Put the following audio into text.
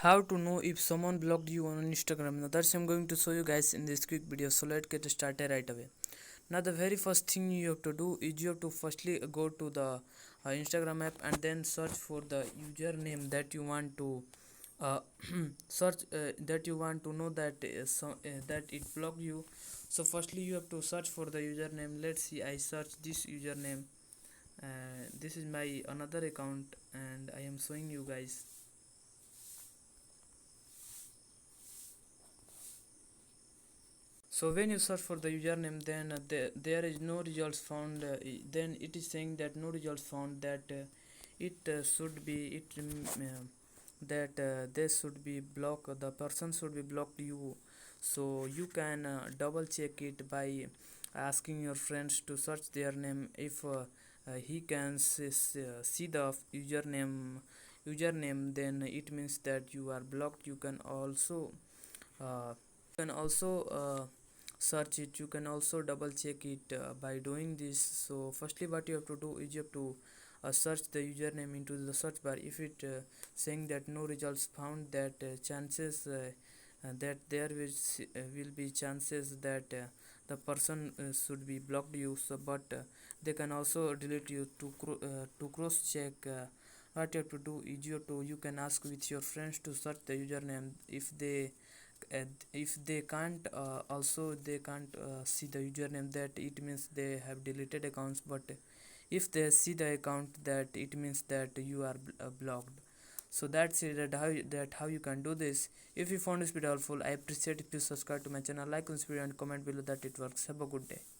How to know if someone blocked you on Instagram. Now that's I'm going to show you guys in this quick video, so let's get started right away. Now the very first thing you have to do is you have to firstly go to the Instagram app and then search for the username that you want to uh, search that you want to know that it blocked you. So firstly you have to search for the username. Let's see, I search this username. This is my another account and I am showing you guys. So when you search for the username, then there is no results found. Then it is saying that no results found. That it should be it that they should be blocked. The person should be blocked you. So you can double check it by asking your friends to search their name. If he can see the username, then it means that you are blocked. You can also search it. You can also double check it by doing this. So firstly what you have to do is you have to search the username into the search bar. If it saying that no results found, that chances that will be chances that the person should be blocked you. So but they can also delete you. To cross check, what you have to do is you can ask with your friends to search the username. If they can't also they can't see the username, that it means they have deleted accounts. But if they see the account, that it means that you are blocked. So that's it, that how you can do this. If you found this video helpful, I appreciate if you subscribe to my channel, like this video and comment below that it works. Have a good day.